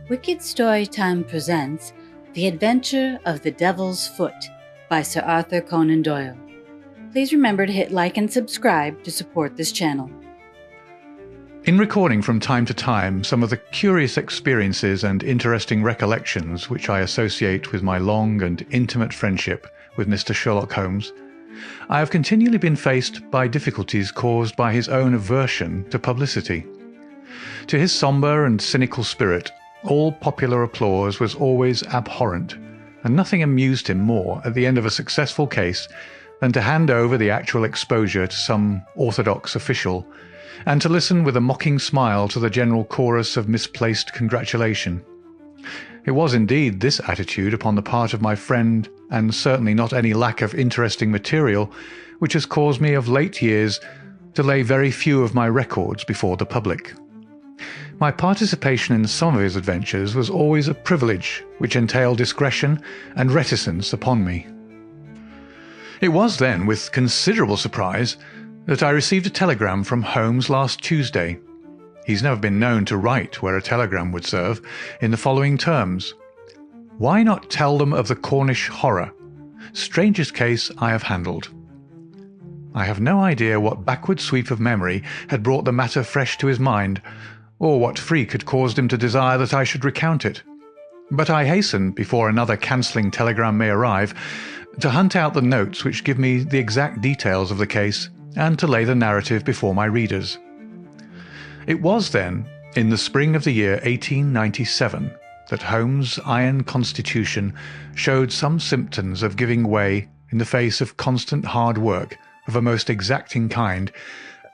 Wicked Storytime presents The Adventure of the Devil's Foot by Sir Arthur Conan Doyle. Please remember to hit like and subscribe to support this channel. In recording from time to time some of the curious experiences and interesting recollections which I associate with my long and intimate friendship with Mr. Sherlock Holmes, I have continually been faced by difficulties caused by his own aversion to publicity. To his sombre and cynical spirit, all popular applause was always abhorrent, and nothing amused him more at the end of a successful case than to hand over the actual exposure to some orthodox official, and to listen with a mocking smile to the general chorus of misplaced congratulation. It was indeed this attitude upon the part of my friend, and certainly not any lack of interesting material, which has caused me of late years to lay very few of my records before the public. My participation in some of his adventures was always a privilege which entailed discretion and reticence upon me. It was then with considerable surprise that I received a telegram from Holmes last Tuesday. He's never been known to write where a telegram would serve, in the following terms: "Why not tell them of the Cornish horror? Strangest case I have handled." I have no idea what backward sweep of memory had brought the matter fresh to his mind, or what freak had caused him to desire that I should recount it. But I hasten, before another cancelling telegram may arrive, to hunt out the notes which give me the exact details of the case, and to lay the narrative before my readers. It was then, in the spring of the year 1897, that Holmes' iron constitution showed some symptoms of giving way in the face of constant hard work of a most exacting kind,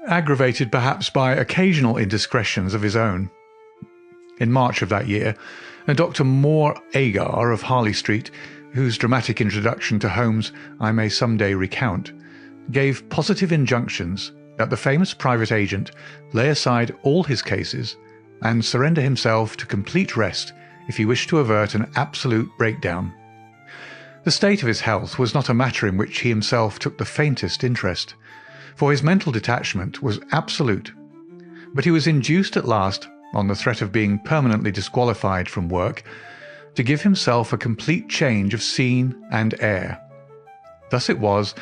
aggravated perhaps by occasional indiscretions of his own. In March of that year, Dr. Moore Agar of Harley Street, whose dramatic introduction to Holmes I may some day recount, gave positive injunctions that the famous private agent lay aside all his cases and surrender himself to complete rest if he wished to avert an absolute breakdown. The state of his health was not a matter in which he himself took the faintest interest, for his mental detachment was absolute, but he was induced at last, on the threat of being permanently disqualified from work, to give himself a complete change of scene and air. Thus it was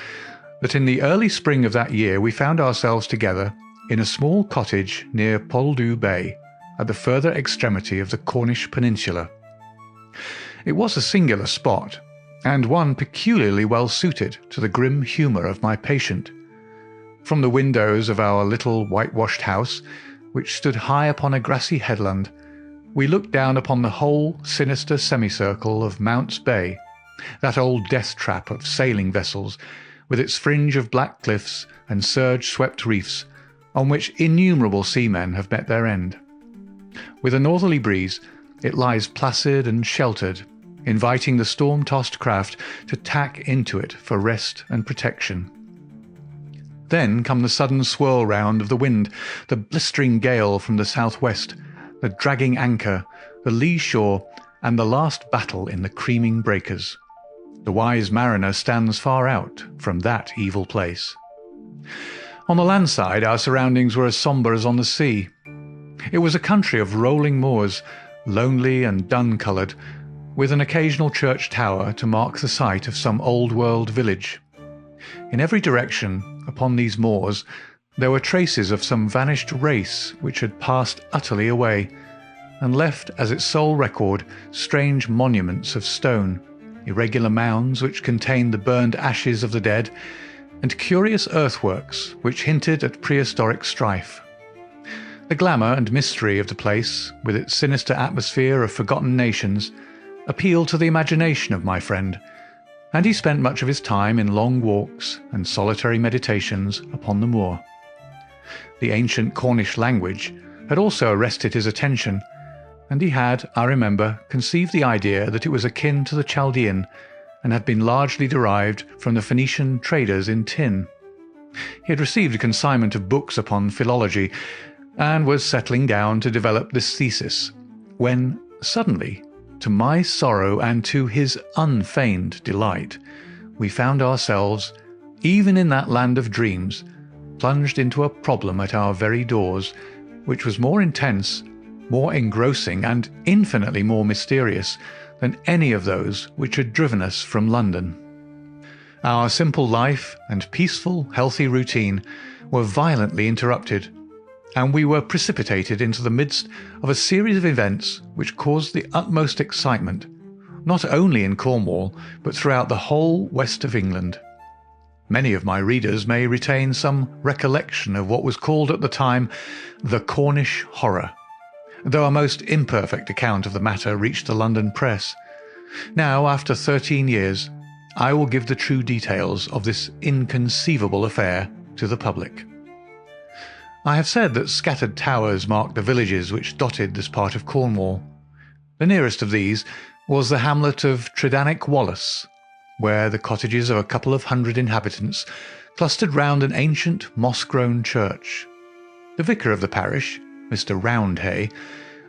that in the early spring of that year we found ourselves together in a small cottage near Poldhu Bay, at the further extremity of the Cornish peninsula. It was a singular spot, and one peculiarly well suited to the grim humour of my patient. From the windows of our little whitewashed house, which stood high upon a grassy headland, we looked down upon the whole sinister semicircle of Mounts Bay, that old death-trap of sailing vessels, with its fringe of black cliffs and surge-swept reefs, on which innumerable seamen have met their end. With a northerly breeze, it lies placid and sheltered, inviting the storm-tossed craft to tack into it for rest and protection. Then come the sudden swirl round of the wind, the blistering gale from the southwest, the dragging anchor, the lee shore, and the last battle in the creaming breakers. The wise mariner stands far out from that evil place. On the land side, our surroundings were as sombre as on the sea. It was a country of rolling moors, lonely and dun-coloured, with an occasional church tower to mark the site of some old-world village. In every direction, upon these moors, there were traces of some vanished race which had passed utterly away, and left as its sole record strange monuments of stone, irregular mounds which contained the burned ashes of the dead, and curious earthworks which hinted at prehistoric strife. The glamour and mystery of the place, with its sinister atmosphere of forgotten nations, appealed to the imagination of my friend, and he spent much of his time in long walks and solitary meditations upon the moor. The ancient Cornish language had also arrested his attention, and he had, I remember, conceived the idea that it was akin to the Chaldean, and had been largely derived from the Phoenician traders in tin. He had received a consignment of books upon philology, and was settling down to develop this thesis, when suddenly, to my sorrow and to his unfeigned delight, we found ourselves, even in that land of dreams, plunged into a problem at our very doors, which was more intense more engrossing and infinitely more mysterious than any of those which had driven us from London. Our simple life and peaceful, healthy routine were violently interrupted, and we were precipitated into the midst of a series of events which caused the utmost excitement, not only in Cornwall, but throughout the whole west of England. Many of my readers may retain some recollection of what was called at the time the Cornish Horror, though a most imperfect account of the matter reached the London press. Now, after 13 years, I will give the true details of this inconceivable affair to the public. I have said that scattered towers marked the villages which dotted this part of Cornwall. The nearest of these was the hamlet of Tredannick Wallace, where the cottages of a couple of hundred inhabitants clustered round an ancient moss-grown church. The vicar of the parish, Mr. Roundhay,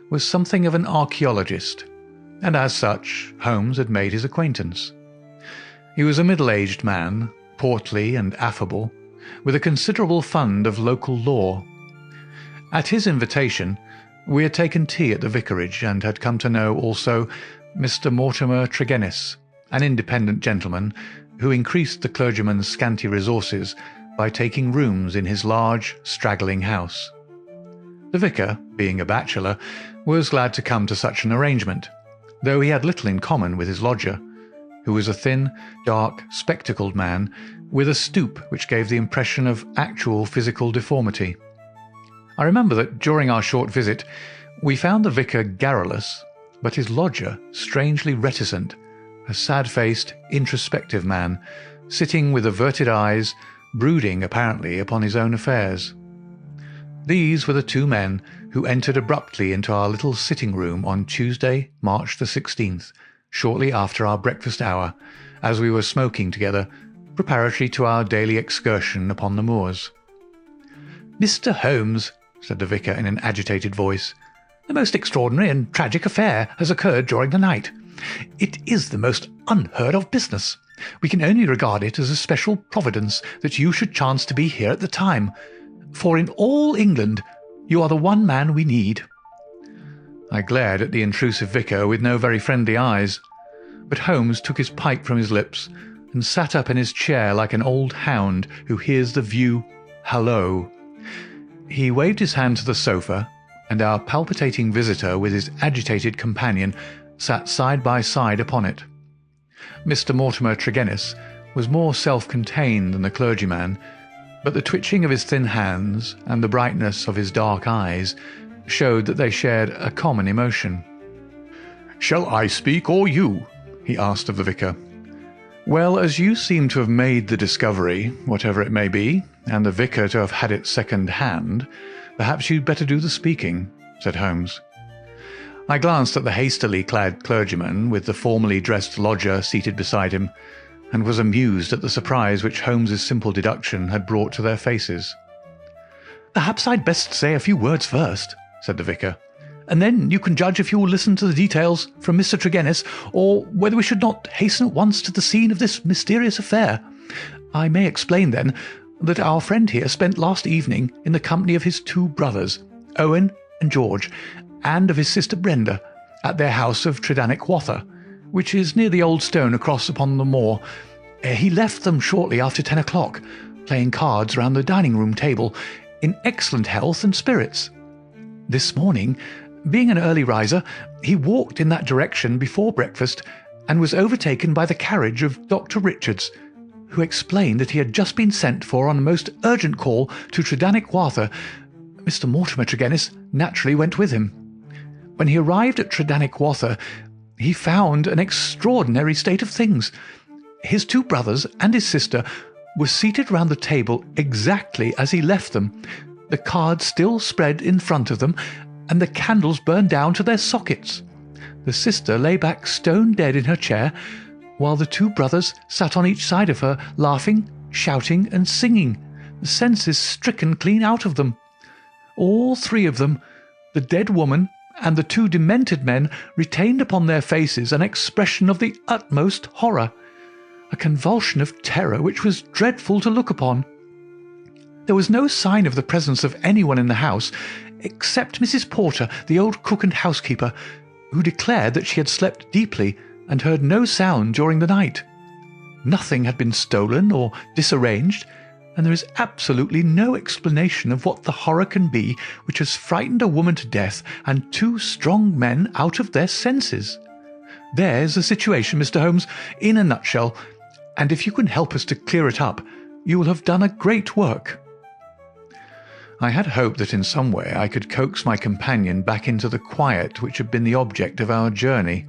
was something of an archaeologist, and as such Holmes had made his acquaintance. He was a middle-aged man, portly and affable, with a considerable fund of local lore. At his invitation, we had taken tea at the vicarage and had come to know also Mr. Mortimer Tregennis, an independent gentleman who increased the clergyman's scanty resources by taking rooms in his large, straggling house. The vicar, being a bachelor, was glad to come to such an arrangement, though he had little in common with his lodger, who was a thin, dark, spectacled man with a stoop which gave the impression of actual physical deformity. I remember that during our short visit we found the vicar garrulous, but his lodger strangely reticent, a sad-faced, introspective man, sitting with averted eyes, brooding apparently upon his own affairs. These were the two men who entered abruptly into our little sitting-room on Tuesday, March the 16th, shortly after our breakfast hour, as we were smoking together, preparatory to our daily excursion upon the moors. "Mr. Holmes," said the vicar in an agitated voice, "the most extraordinary and tragic affair has occurred during the night. It is the most unheard-of business. We can only regard it as a special providence that you should chance to be here at the time, for in all England you are the one man we need." I glared at the intrusive vicar with no very friendly eyes, but Holmes took his pipe from his lips and sat up in his chair like an old hound who hears the view hallo. He waved his hand to the sofa, and our palpitating visitor with his agitated companion sat side by side upon it. Mr. Mortimer Tregennis was more self-contained than the clergyman, but the twitching of his thin hands and the brightness of his dark eyes showed that they shared a common emotion. "Shall I speak or you?" he asked of the vicar. "Well, as you seem to have made the discovery, whatever it may be, and the vicar to have had it second-hand, perhaps you'd better do the speaking," said Holmes. I glanced at the hastily clad clergyman with the formally dressed lodger seated beside him, and was amused at the surprise which Holmes's simple deduction had brought to their faces. "Perhaps I'd best say a few words first," said the vicar, "and then you can judge if you will listen to the details from Mr. Tregennis, or whether we should not hasten at once to the scene of this mysterious affair. I may explain, then, that our friend here spent last evening in the company of his two brothers, Owen and George, and of his sister Brenda, at their house of Tredannick Wallace, which is near the old stone across upon the moor. He left them shortly after 10 o'clock, playing cards round the dining-room table, in excellent health and spirits. This morning, being an early riser, he walked in that direction before breakfast, and was overtaken by the carriage of Dr. Richards, who explained that he had just been sent for on a most urgent call to Tredannick Wallace. Mr. Mortimer Tregennis naturally went with him. When he arrived at Tredannick Wallace, he found an extraordinary state of things. His two brothers and his sister were seated round the table exactly as he left them, the cards still spread in front of them, and the candles burned down to their sockets. The sister lay back stone dead in her chair, while the two brothers sat on each side of her, laughing, shouting, and singing, the senses stricken clean out of them. All three of them, the dead woman and the two demented men, retained upon their faces an expression of the utmost horror, a convulsion of terror which was dreadful to look upon. There was no sign of the presence of anyone in the house, except Mrs. Porter, the old cook and housekeeper, who declared that she had slept deeply and heard no sound during the night. Nothing had been stolen or disarranged, and there is absolutely no explanation of what the horror can be which has frightened a woman to death and two strong men out of their senses. There's the situation, Mr. Holmes, in a nutshell, and if you can help us to clear it up, you will have done a great work." I had hoped that in some way I could coax my companion back into the quiet which had been the object of our journey.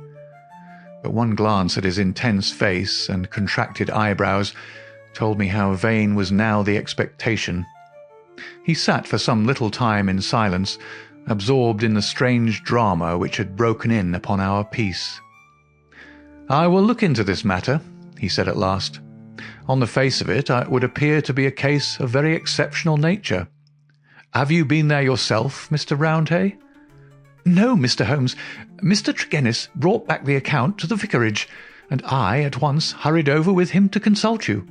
But one glance at his intense face and contracted eyebrows told me how vain was now the expectation. He sat for some little time in silence, absorbed in the strange drama which had broken in upon our peace. "I will look into this matter," he said at last. "On the face of it, it would appear to be a case of very exceptional nature. Have you been there yourself, Mr. Roundhay?" "No, Mr. Holmes. Mr. Tregennis brought back the account to the vicarage, and I at once hurried over with him to consult you."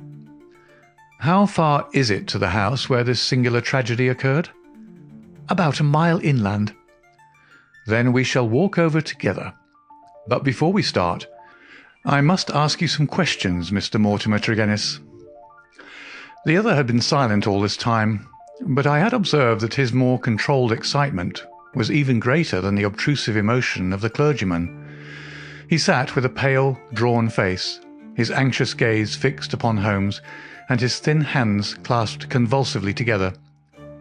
"How far is it to the house where this singular tragedy occurred?" "About a mile inland." "Then we shall walk over together. But before we start, I must ask you some questions, Mr. Mortimer Tregennis." The other had been silent all this time, but I had observed that his more controlled excitement was even greater than the obtrusive emotion of the clergyman. He sat with a pale, drawn face, his anxious gaze fixed upon Holmes, and his thin hands clasped convulsively together.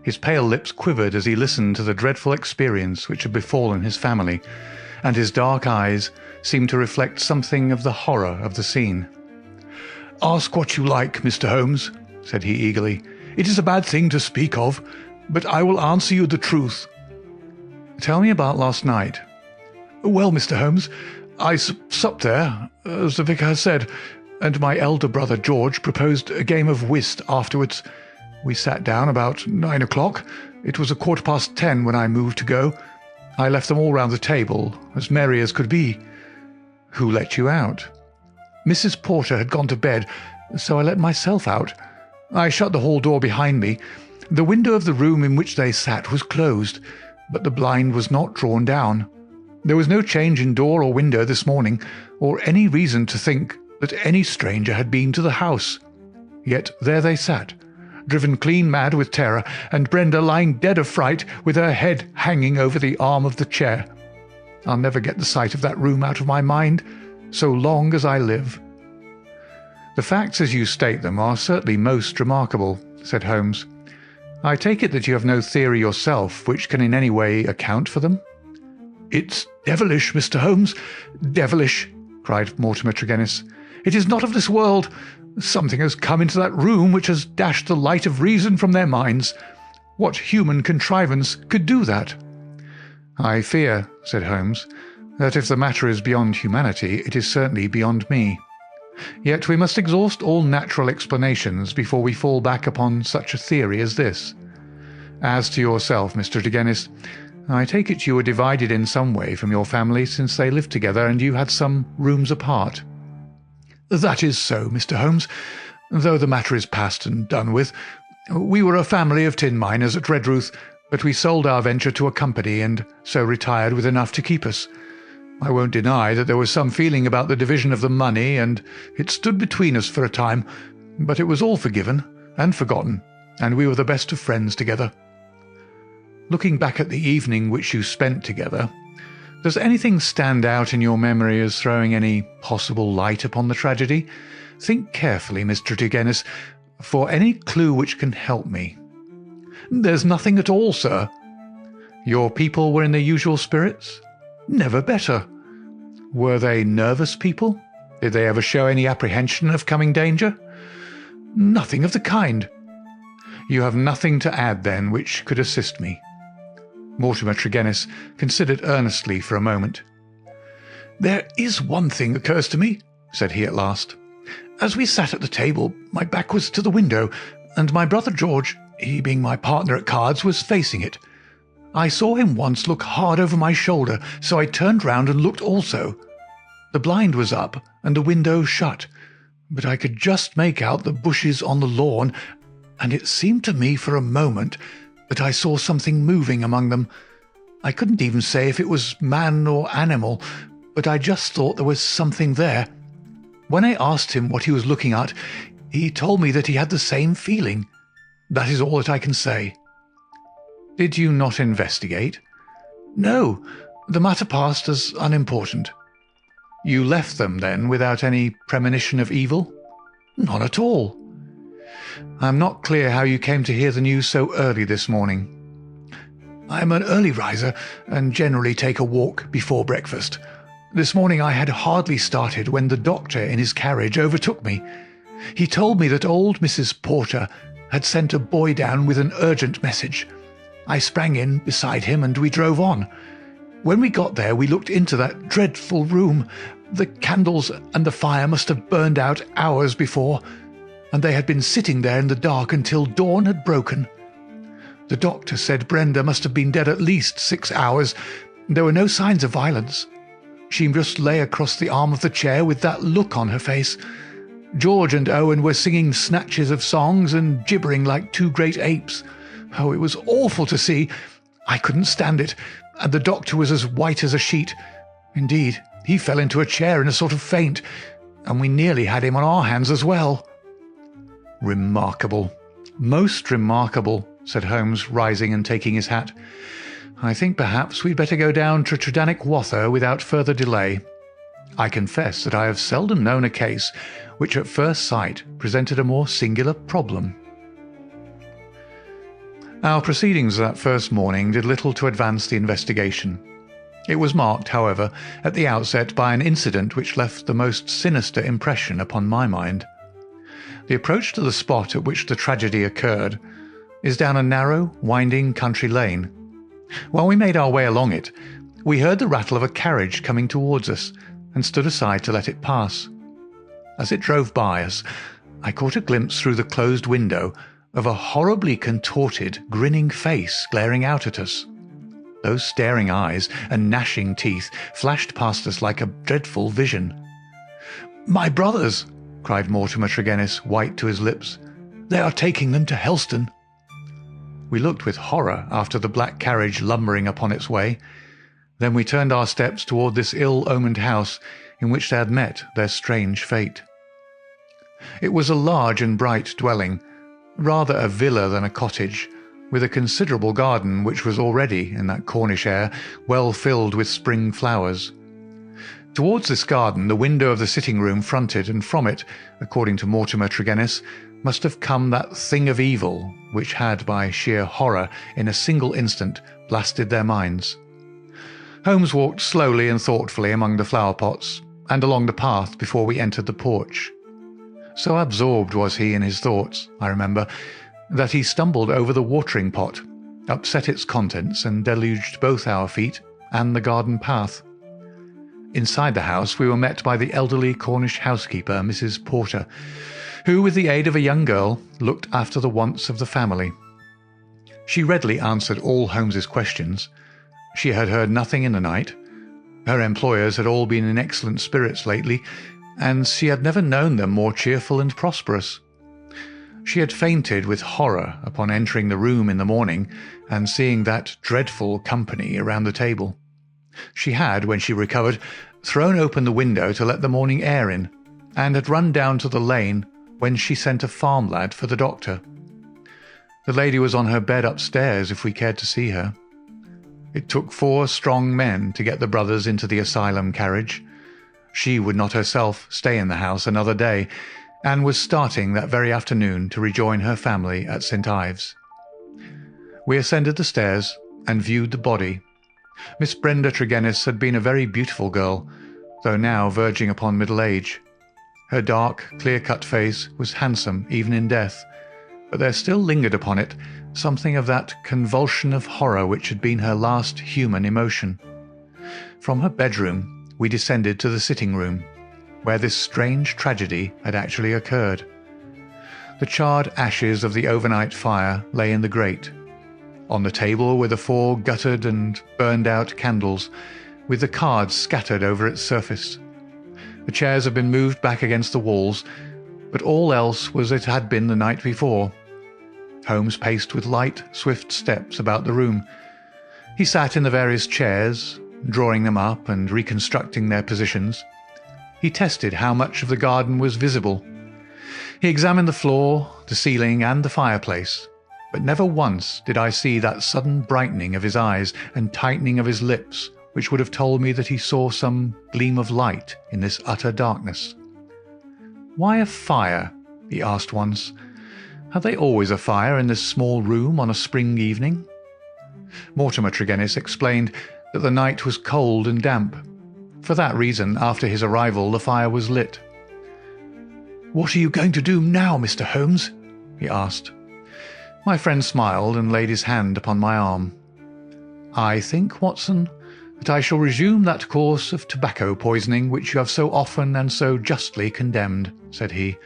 His pale lips quivered as he listened to the dreadful experience which had befallen his family, and his dark eyes seemed to reflect something of the horror of the scene. "Ask what you like, Mr. Holmes," said he eagerly. "It is a bad thing to speak of, but I will answer you the truth." "Tell me about last night." "Well, Mr. Holmes, I supped there, as the vicar has said, and my elder brother George proposed a game of whist afterwards. We sat down about 9 o'clock. It was 10:15 when I moved to go. I left them all round the table, as merry as could be." "Who let you out?" "Mrs. Porter had gone to bed, so I let myself out. I shut the hall door behind me. The window of the room in which they sat was closed, but the blind was not drawn down. There was no change in door or window this morning, or any reason to think that any stranger had been to the house. Yet there they sat, driven clean mad with terror, and Brenda lying dead of fright with her head hanging over the arm of the chair. I'll never get the sight of that room out of my mind, so long as I live." "The facts as you state them are certainly most remarkable," said Holmes. "I take it that you have no theory yourself which can in any way account for them?" "It's devilish, Mr. Holmes, devilish," cried Mortimer Tregennis. "It is not of this world. Something has come into that room which has dashed the light of reason from their minds. What human contrivance could do that?" "I fear," said Holmes, "that if the matter is beyond humanity, it is certainly beyond me. Yet we must exhaust all natural explanations before we fall back upon such a theory as this. As to yourself, Mr. Tregennis, I take it you were divided in some way from your family since they lived together and you had some rooms apart." "That is so, Mr. Holmes, though the matter is past and done with. We were a family of tin miners at Redruth, but we sold our venture to a company and so retired with enough to keep us. I won't deny that there was some feeling about the division of the money, and it stood between us for a time, but it was all forgiven and forgotten, and we were the best of friends together." "Looking back at the evening which you spent together, does anything stand out in your memory as throwing any possible light upon the tragedy? Think carefully, Mr. Tregennis, for any clue which can help me." "There's nothing at all, sir." "Your people were in their usual spirits?" "Never better." "Were they nervous people? Did they ever show any apprehension of coming danger?" "Nothing of the kind." "You have nothing to add, then, which could assist me?" Mortimer Tregennis considered earnestly for a moment. "There is one thing occurs to me," said he at last. "As we sat at the table, my back was to the window, and my brother George, he being my partner at cards, was facing it. I saw him once look hard over my shoulder, so I turned round and looked also. The blind was up and the window shut, but I could just make out the bushes on the lawn, and it seemed to me for a moment that I saw something moving among them. I couldn't even say if it was man or animal, but I just thought there was something there. When I asked him what he was looking at, he told me that he had the same feeling. That is all that I can say." "Did you not investigate?" "No, the matter passed as unimportant." "You left them, then, without any premonition of evil?" "None at all." "I am not clear how you came to hear the news so early this morning." "I am an early riser, and generally take a walk before breakfast. This morning I had hardly started when the doctor in his carriage overtook me. He told me that old Mrs. Porter had sent a boy down with an urgent message. I sprang in beside him and we drove on. When we got there we looked into that dreadful room. The candles and the fire must have burned out hours before, and they had been sitting there in the dark until dawn had broken. The doctor said Brenda must have been dead at least 6 hours. There were no signs of violence. She just lay across the arm of the chair with that look on her face. George and Owen were singing snatches of songs and gibbering like two great apes. Oh, it was awful to see. I couldn't stand it, and the doctor was as white as a sheet. Indeed, he fell into a chair in a sort of faint, and we nearly had him on our hands as well." "Remarkable, most remarkable," said Holmes, rising and taking his hat. "I think perhaps we'd better go down to Tredannick Wather without further delay. I confess that I have seldom known a case which at first sight presented a more singular problem." Our proceedings that first morning did little to advance the investigation. It was marked, however, at the outset by an incident which left the most sinister impression upon my mind. The approach to the spot at which the tragedy occurred is down a narrow, winding country lane. While we made our way along it, we heard the rattle of a carriage coming towards us and stood aside to let it pass. As it drove by us, I caught a glimpse through the closed window of a horribly contorted, grinning face glaring out at us. Those staring eyes and gnashing teeth flashed past us like a dreadful vision. "My brothers!" cried Mortimer Tregennis, white to his lips. "They are taking them to Helston." We looked with horror after the black carriage lumbering upon its way. Then we turned our steps toward this ill-omened house in which they had met their strange fate. It was a large and bright dwelling, rather a villa than a cottage, with a considerable garden which was already, in that Cornish air, well filled with spring flowers. Towards this garden the window of the sitting-room fronted, and from it, according to Mortimer Tregennis, must have come that thing of evil which had, by sheer horror, in a single instant, blasted their minds. Holmes walked slowly and thoughtfully among the flower-pots, and along the path before we entered the porch. So absorbed was he in his thoughts, I remember, that he stumbled over the watering pot, upset its contents, and deluged both our feet and the garden path. Inside the house we were met by the elderly Cornish housekeeper, Mrs. Porter, who, with the aid of a young girl, looked after the wants of the family. She readily answered all Holmes's questions. She had heard nothing in the night. Her employers had all been in excellent spirits lately, and she had never known them more cheerful and prosperous. She had fainted with horror upon entering the room in the morning and seeing that dreadful company around the table. She had, when she recovered, thrown open the window to let the morning air in, and had run down to the lane when she sent a farm lad for the doctor. The lady was on her bed upstairs if we cared to see her. It took 4 strong men to get the brothers into the asylum carriage. She would not herself stay in the house another day, and was starting that very afternoon to rejoin her family at St. Ives. We ascended the stairs and viewed the body. Miss Brenda Tregennis had been a very beautiful girl, though now verging upon middle age. Her dark, clear-cut face was handsome even in death, but there still lingered upon it something of that convulsion of horror which had been her last human emotion. From her bedroom we descended to the sitting-room, where this strange tragedy had actually occurred. The charred ashes of the overnight fire lay in the grate. On the table were the 4 guttered and burned-out candles, with the cards scattered over its surface. The chairs had been moved back against the walls, but all else was as it had been the night before. Holmes paced with light, swift steps about the room. He sat in the various chairs, drawing them up and reconstructing their positions. He tested how much of the garden was visible. He examined the floor, the ceiling, and the fireplace, but never once did I see that sudden brightening of his eyes and tightening of his lips which would have told me that he saw some gleam of light in this utter darkness. "Why a fire?" he asked once. "Had they always a fire in this small room on a spring evening?" Mortimer Tregennis explained that the night was cold and damp. For that reason, after his arrival, the fire was lit. "What are you going to do now, Mr. Holmes?" he asked. My friend smiled and laid his hand upon my arm. "I think, Watson, that I shall resume that course of tobacco poisoning which you have so often and so justly condemned," said he.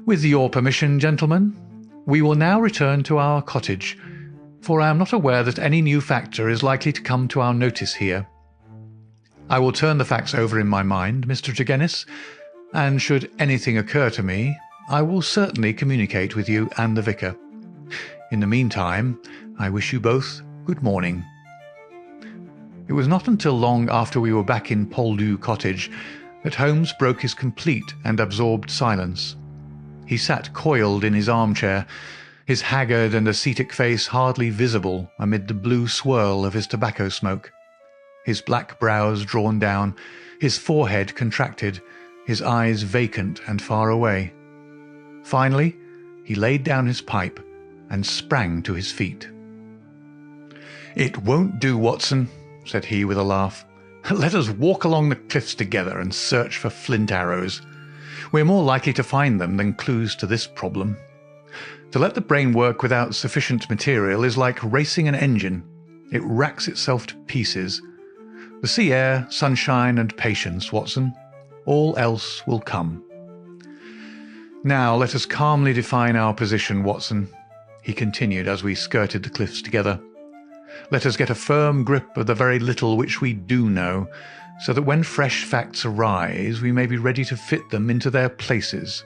"With your permission, gentlemen, we will now return to our cottage, for I am not aware that any new factor is likely to come to our notice here. I will turn the facts over in my mind, Mr. Tregennis, and should anything occur to me, I will certainly communicate with you and the vicar. In the meantime, I wish you both good morning." It was not until long after we were back in Poldhu Cottage that Holmes broke his complete and absorbed silence. He sat coiled in his armchair, his haggard and ascetic face hardly visible amid the blue swirl of his tobacco smoke, his black brows drawn down, his forehead contracted, his eyes vacant and far away. Finally, he laid down his pipe and sprang to his feet. "It won't do, Watson," said he with a laugh. "Let us walk along the cliffs together and search for flint arrows. We're more likely to find them than clues to this problem. To let the brain work without sufficient material is like racing an engine. It racks itself to pieces. The sea air, sunshine, and patience, Watson. All else will come. Now let us calmly define our position, Watson," he continued as we skirted the cliffs together. "Let us get a firm grip of the very little which we do know, so that when fresh facts arise we may be ready to fit them into their places.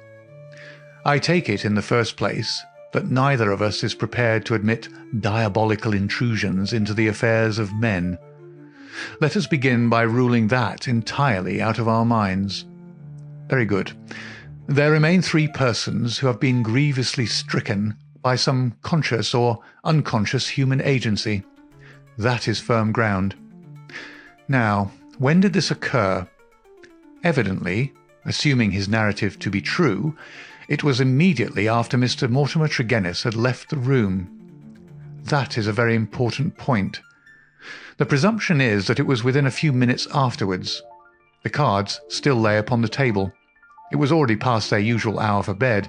I take it, in the first place, that neither of us is prepared to admit diabolical intrusions into the affairs of men. Let us begin by ruling that entirely out of our minds. Very good. There remain 3 persons who have been grievously stricken by some conscious or unconscious human agency. That is firm ground. Now, when did this occur? Evidently, assuming his narrative to be true, it was immediately after Mr. Mortimer Tregennis had left the room. That is a very important point. The presumption is that it was within a few minutes afterwards. The cards still lay upon the table. It was already past their usual hour for bed,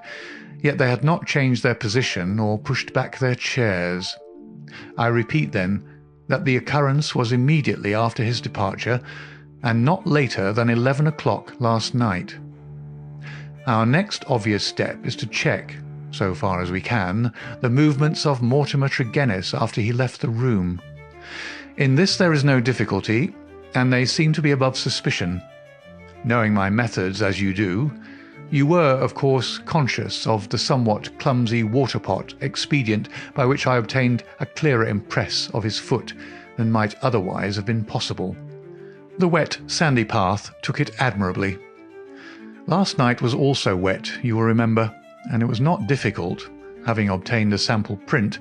yet they had not changed their position or pushed back their chairs. I repeat, then, that the occurrence was immediately after his departure, and not later than 11 o'clock last night. Our next obvious step is to check, so far as we can, the movements of Mortimer Tregennis after he left the room. In this there is no difficulty, and they seem to be above suspicion. Knowing my methods as you do, you were, of course, conscious of the somewhat clumsy water-pot expedient by which I obtained a clearer impress of his foot than might otherwise have been possible. The wet, sandy path took it admirably. Last night was also wet, you will remember, and it was not difficult, having obtained a sample print,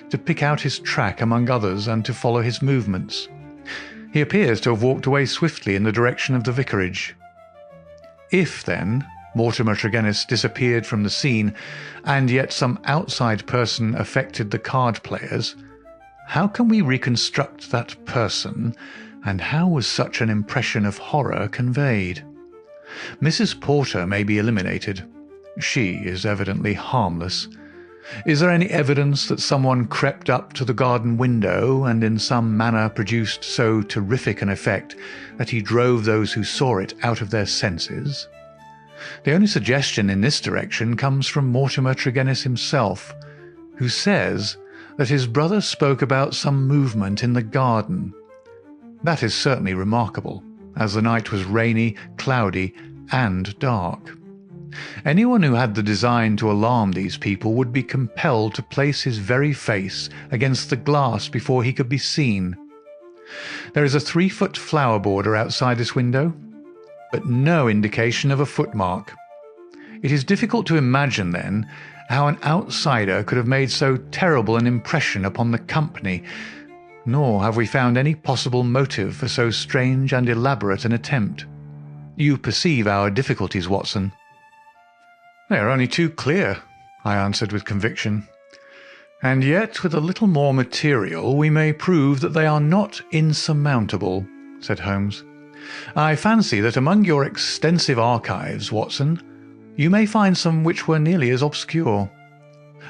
to pick out his track among others and to follow his movements. He appears to have walked away swiftly in the direction of the vicarage. If, then, Mortimer Tregennis disappeared from the scene, and yet some outside person affected the card players, how can we reconstruct that person, and how was such an impression of horror conveyed? Mrs. Porter may be eliminated. She is evidently harmless. Is there any evidence that someone crept up to the garden window and in some manner produced so terrific an effect that he drove those who saw it out of their senses? The only suggestion in this direction comes from Mortimer Tregennis himself, who says that his brother spoke about some movement in the garden. That is certainly remarkable, as the night was rainy, cloudy, and dark. Anyone who had the design to alarm these people would be compelled to place his very face against the glass before he could be seen. There is a 3-foot flower border outside this window, but no indication of a footmark. It is difficult to imagine, then, how an outsider could have made so terrible an impression upon the company, nor have we found any possible motive for so strange and elaborate an attempt. You perceive our difficulties, Watson. "They are only too clear," I answered with conviction. "And yet, with a little more material, we may prove that they are not insurmountable," said Holmes. "I fancy that among your extensive archives, Watson, you may find some which were nearly as obscure.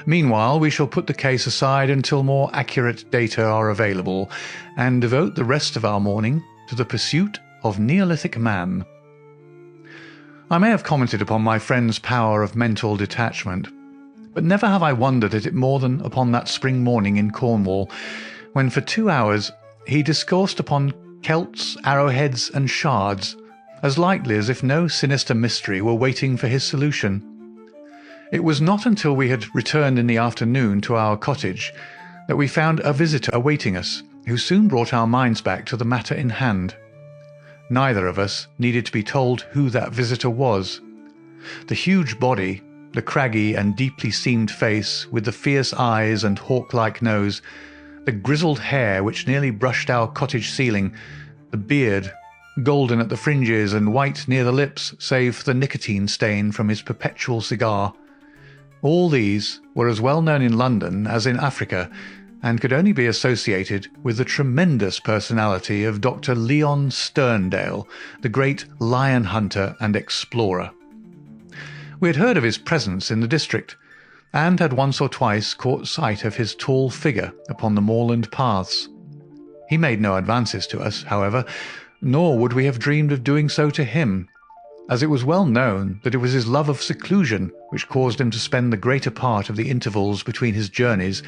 Meanwhile, we shall put the case aside until more accurate data are available, and devote the rest of our morning to the pursuit of Neolithic man." I may have commented upon my friend's power of mental detachment, but never have I wondered at it more than upon that spring morning in Cornwall, when for 2 hours he discoursed upon celts, arrowheads, and shards, as lightly as if no sinister mystery were waiting for his solution. It was not until we had returned in the afternoon to our cottage that we found a visitor awaiting us, who soon brought our minds back to the matter in hand. Neither of us needed to be told who that visitor was. The huge body, the craggy and deeply seamed face with the fierce eyes and hawk-like nose, the grizzled hair which nearly brushed our cottage ceiling, the beard, golden at the fringes and white near the lips save for the nicotine stain from his perpetual cigar. All these were as well known in London as in Africa, and could only be associated with the tremendous personality of Dr. Leon Sterndale, the great lion hunter and explorer. We had heard of his presence in the district, and had once or twice caught sight of his tall figure upon the moorland paths. He made no advances to us, however, nor would we have dreamed of doing so to him, as it was well known that it was his love of seclusion which caused him to spend the greater part of the intervals between his journeys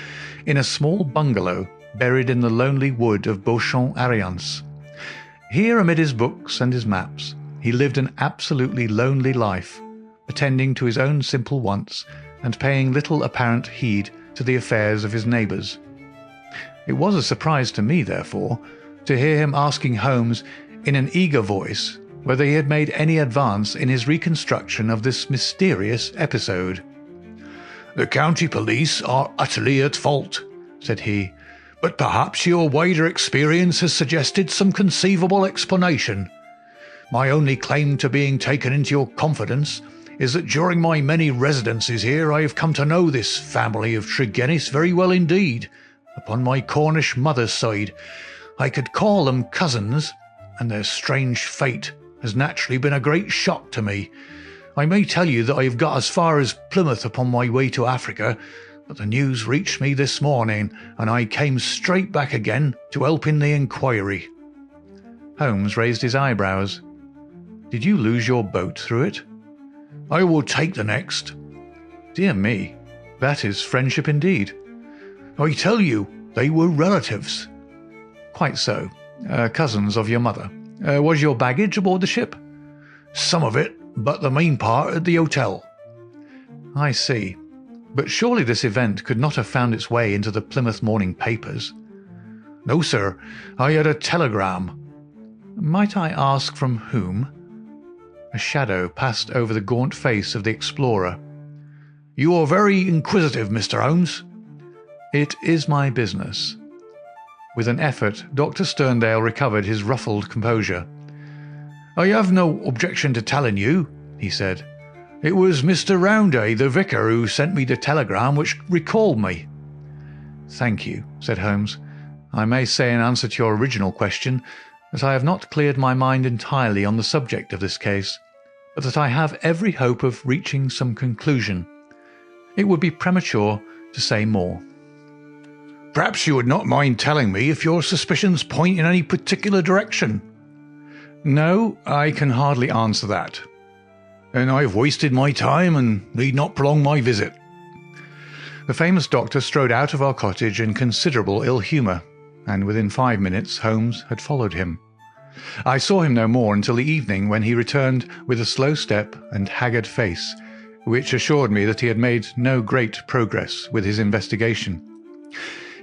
in a small bungalow buried in the lonely wood of Beauchamp-Ariens. Here, amid his books and his maps, he lived an absolutely lonely life, attending to his own simple wants and paying little apparent heed to the affairs of his neighbours. It was a surprise to me, therefore, to hear him asking Holmes in an eager voice whether he had made any advance in his reconstruction of this mysterious episode. "The county police are utterly at fault," said he, "but perhaps your wider experience has suggested some conceivable explanation. My only claim to being taken into your confidence is that during my many residences here I have come to know this family of Tregennis very well indeed. Upon my Cornish mother's side, I could call them cousins, and their strange fate has naturally been a great shock to me. I may tell you that I have got as far as Plymouth upon my way to Africa, but the news reached me this morning, and I came straight back again to help in the inquiry." Holmes raised his eyebrows. "Did you lose your boat through it?" "I will take the next." "Dear me, that is friendship indeed." "I tell you, they were relatives." "Quite so. Cousins of your mother. Was your baggage aboard the ship?" "Some of it, but the main part at the hotel." "I see. But surely this event could not have found its way into the Plymouth morning papers?" "No, sir. I had a telegram." "Might I ask from whom?" A shadow passed over the gaunt face of the explorer. "You are very inquisitive, Mr. Holmes." "It is my business." With an effort, Dr. Sterndale recovered his ruffled composure. "I have no objection to telling you," he said. "It was Mr. Rounday, the vicar, who sent me the telegram which recalled me." "Thank you," said Holmes. "I may say in answer to your original question that I have not cleared my mind entirely on the subject of this case, but that I have every hope of reaching some conclusion. It would be premature to say more." "Perhaps you would not mind telling me if your suspicions point in any particular direction?" "No, I can hardly answer that." "Then I have wasted my time and need not prolong my visit." The famous doctor strode out of our cottage in considerable ill humour, and within 5 minutes Holmes had followed him. I saw him no more until the evening, when he returned with a slow step and haggard face, which assured me that he had made no great progress with his investigation.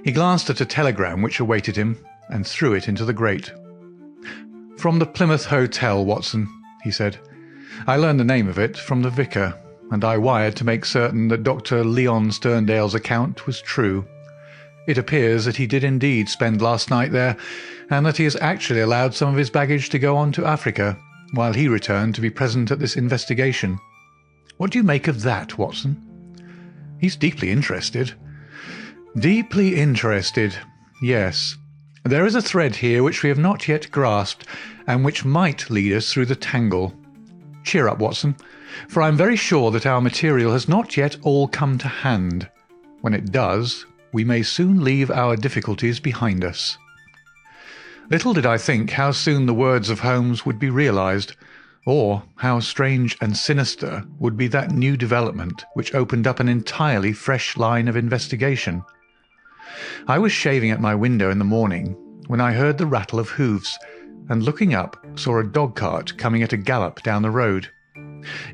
He glanced at a telegram which awaited him and threw it into the grate. "From the Plymouth Hotel, Watson," he said. "I learned the name of it from the vicar, and I wired to make certain that Dr. Leon Sterndale's account was true. It appears that he did indeed spend last night there, and that he has actually allowed some of his baggage to go on to Africa, while he returned to be present at this investigation. What do you make of that, Watson?" "He's deeply interested." "Deeply interested, yes. There is a thread here which we have not yet grasped, and which might lead us through the tangle. Cheer up, Watson, for I am very sure that our material has not yet all come to hand. When it does, we may soon leave our difficulties behind us." Little did I think how soon the words of Holmes would be realized, or how strange and sinister would be that new development which opened up an entirely fresh line of investigation. I was shaving at my window in the morning when I heard the rattle of hoofs, and looking up saw a dog-cart coming at a gallop down the road.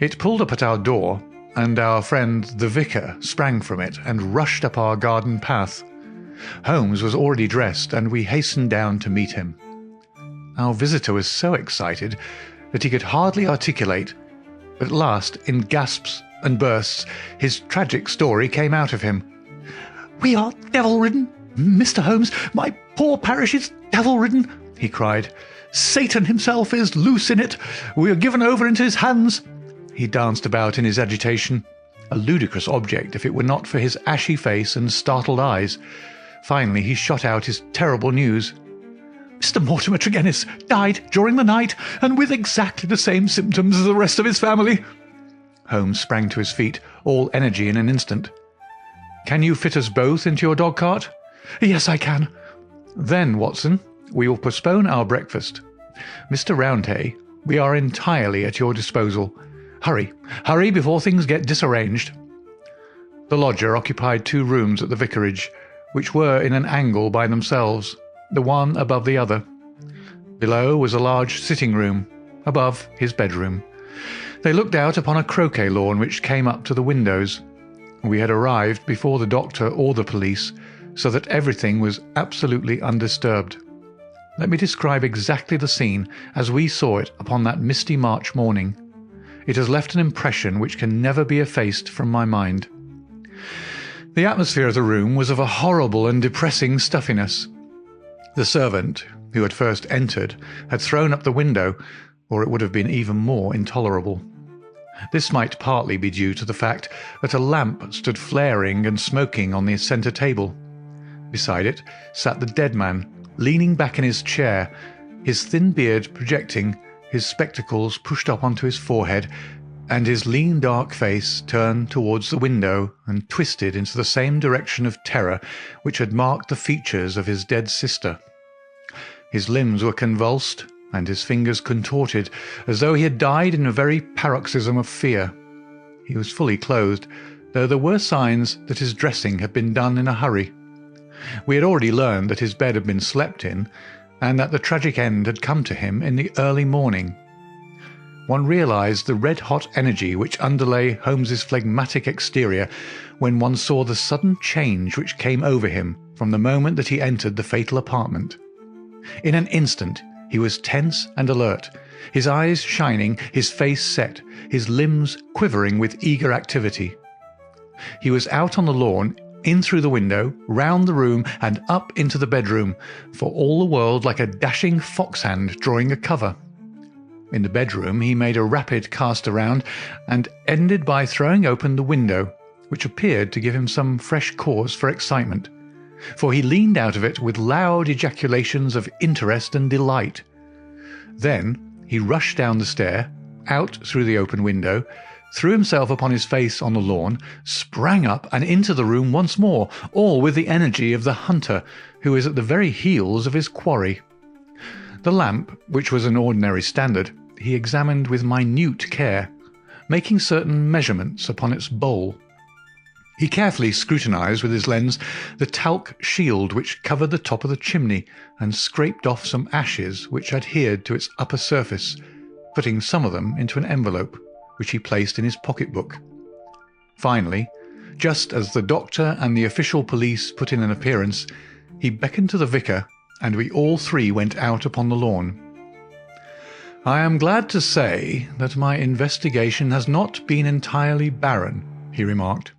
It pulled up at our door, and our friend the vicar sprang from it and rushed up our garden path. Holmes was already dressed, and we hastened down to meet him. Our visitor was so excited that he could hardly articulate, but at last, in gasps and bursts, his tragic story came out of him. "We are devil-ridden, Mr. Holmes. My poor parish is devil-ridden," he cried. "Satan himself is loose in it. We are given over into his hands." He danced about in his agitation, a ludicrous object if it were not for his ashy face and startled eyes. Finally he shot out his terrible news. "Mr. Mortimer Tregennis died during the night, and with exactly the same symptoms as the rest of his family." Holmes sprang to his feet, all energy in an instant. "Can you fit us both into your dog-cart?" "Yes, I can." "Then, Watson, we will postpone our breakfast. Mr. Roundhay, we are entirely at your disposal. Hurry, hurry, before things get disarranged." The lodger occupied 2 rooms at the vicarage, which were in an angle by themselves, the one above the other. Below was a large sitting-room, above his bedroom. They looked out upon a croquet lawn which came up to the windows. We had arrived before the doctor or the police, so that everything was absolutely undisturbed. Let me describe exactly the scene as we saw it upon that misty March morning. It has left an impression which can never be effaced from my mind. The atmosphere of the room was of a horrible and depressing stuffiness. The servant, who had first entered, had thrown up the window, or it would have been even more intolerable. This might partly be due to the fact that a lamp stood flaring and smoking on the centre table. Beside it sat the dead man, leaning back in his chair, his thin beard projecting, his spectacles pushed up onto his forehead, and his lean dark face turned towards the window and twisted into the same direction of terror which had marked the features of his dead sister. His limbs were convulsed, and his fingers contorted, as though he had died in a very paroxysm of fear. He was fully clothed, though there were signs that his dressing had been done in a hurry. We had already learned that his bed had been slept in, and that the tragic end had come to him in the early morning. One realized the red-hot energy which underlay Holmes's phlegmatic exterior when one saw the sudden change which came over him from the moment that he entered the fatal apartment. In an instant he was tense and alert, his eyes shining, his face set, his limbs quivering with eager activity. He was out on the lawn, in through the window, round the room, and up into the bedroom, for all the world like a dashing foxhound drawing a cover. In the bedroom he made a rapid cast around, and ended by throwing open the window, which appeared to give him some fresh cause for excitement, for he leaned out of it with loud ejaculations of interest and delight. Then he rushed down the stair, out through the open window, threw himself upon his face on the lawn, sprang up and into the room once more, all with the energy of the hunter who is at the very heels of his quarry. The lamp, which was an ordinary standard, he examined with minute care, making certain measurements upon its bowl. He carefully scrutinized with his lens the talc shield which covered the top of the chimney and scraped off some ashes which adhered to its upper surface, putting some of them into an envelope, which he placed in his pocket-book. Finally, just as the doctor and the official police put in an appearance, he beckoned to the vicar, and we all three went out upon the lawn. "I am glad to say that my investigation has not been entirely barren," he remarked.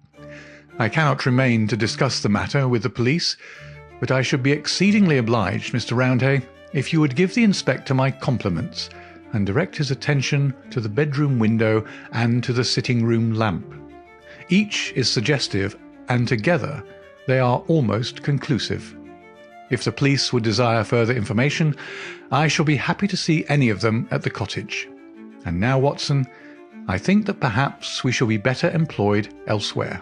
"I cannot remain to discuss the matter with the police, but I should be exceedingly obliged, Mr. Roundhay, if you would give the inspector my compliments and direct his attention to the bedroom window and to the sitting-room lamp. Each is suggestive, and together they are almost conclusive. If the police would desire further information, I shall be happy to see any of them at the cottage. And now, Watson, I think that perhaps we shall be better employed elsewhere."